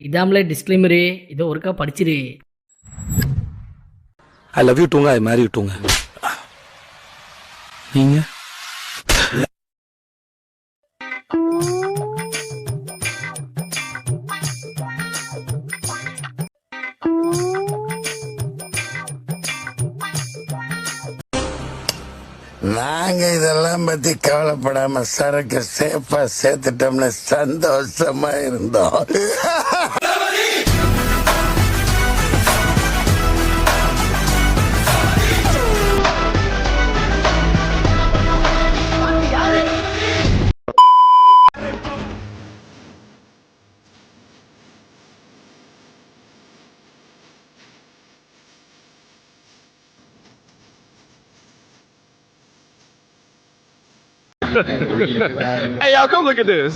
இதாமலே disclaimer இதை ஒருக்கா படிச்சிரு. ஐ லவ் யூ டூங்க, ஐ மேரி யூ டூங்க. நீங்க நாங்க இதெல்லாம் பத்தி கவலைப்படாம சரக்கு சேஃபா சேர்த்துட்டோம்னு சந்தோஷமா இருந்தோம். Hey, y'all, come look at this.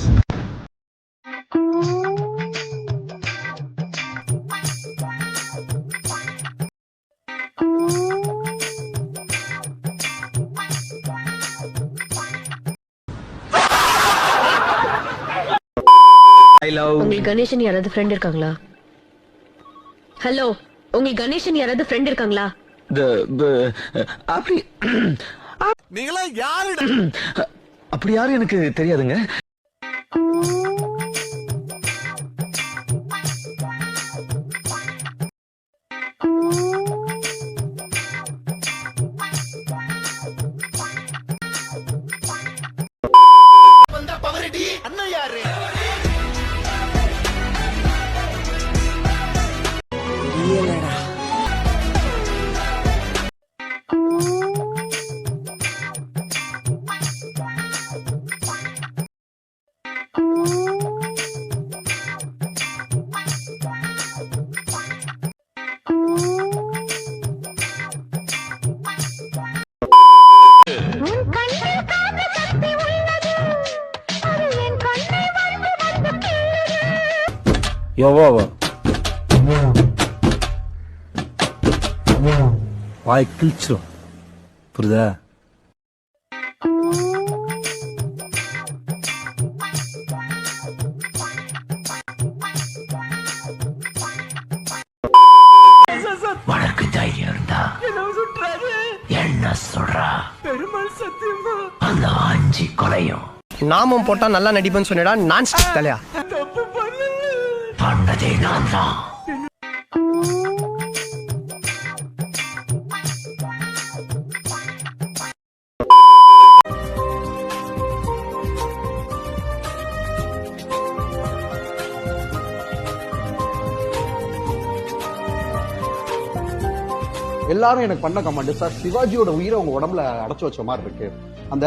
உங்களுக்கு கணேசன் யாராவது ஃப்ரெண்ட் இருக்காங்களா? ஹலோ, உங்களுக்கு கணேசன் யாராவது ஃப்ரெண்ட் இருக்காங்களா? அப்படி நீங்களா யாரு? அப்படி யாரும் எனக்கு தெரியாதுங்க. அண்ணன் யாரு? யோவோ வாய் கிழிச்சிரும், புரியுதா? உனக்கு தைரியம் இருந்தா என்ன சொல்றா? அந்த 5 கொலையும் நாமம் போட்டா நல்லா நடிப்பேன்னு சொன்னடா. நான் தலையா பண்ணதே நான் தான். எல்லாரும் எனக்கு பண்ண கமெண்ட், சார் சிவாஜியோட உயிரை உங்க உடம்புல அடைச்சு வச்ச மாதிரி இருக்கு. அந்த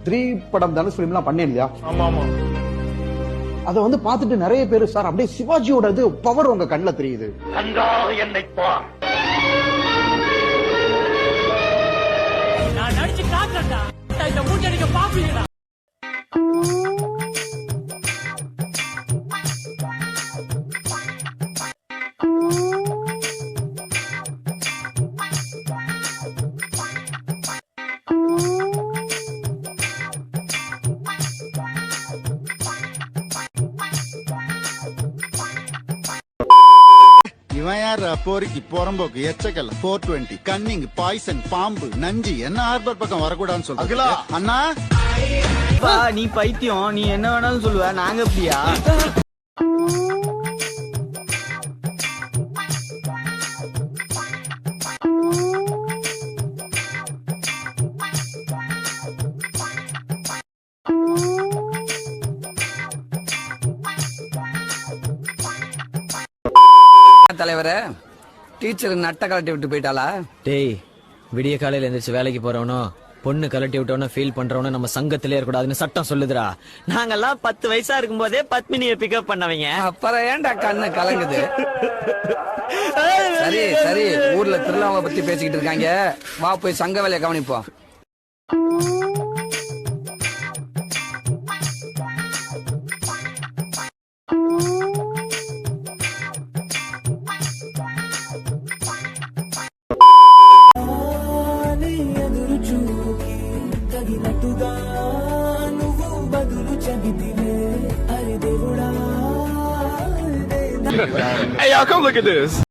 3 படம் தனுஷ் ஃபிலிம் எல்லாம் பண்ணேன் இல்லையா? அதை வந்து பார்த்துட்டு நிறைய பேரு, சார் அப்படியே சிவாஜியோட இது பவர் உங்க கண்ணுல தெரியுது. இவன் யார்? போரிக்கு புறம்போக்கு எச்சக்கல் 420 கன்னிங் பாய்சன் பாம்பு நஞ்சி என்ன ஹார்பர் பக்கம் வரக்கூடாதுன்னு சொல்லுங்க அண்ணா. நீ பைத்தியம், நீ என்ன வேணாலும் சொல்லுவ, நாங்க அப்படியா? தலைவரே, டீச்சர் நட்ட கலட்டி விட்டு போயிட்டாளா? டேய், விடிய காலையில எந்திரிச்சு வேலைக்கு போறவனோ பொண்ணு கலட்டி விட்டவனோ ஃபீல் பண்றவனோ நம்ம சங்கத்திலே இருக்கக்கூடாதுன்னு சட்டம் சொல்லுதுடா. நாங்கெல்லாம் 10 வயசா இருக்கும் போதே பத்மினியை பிக்கப் பண்ணவங்க. அப்புறம் ஏன்டா கண்ணு கலங்குது? சரி சரி, ஊர்ல திருவிழாவை பத்தி பேசிக்கிட்டு இருக்காங்க, வா போய் சங்க வேலையை கவனிப்போம். Hey, y'all, come look at this.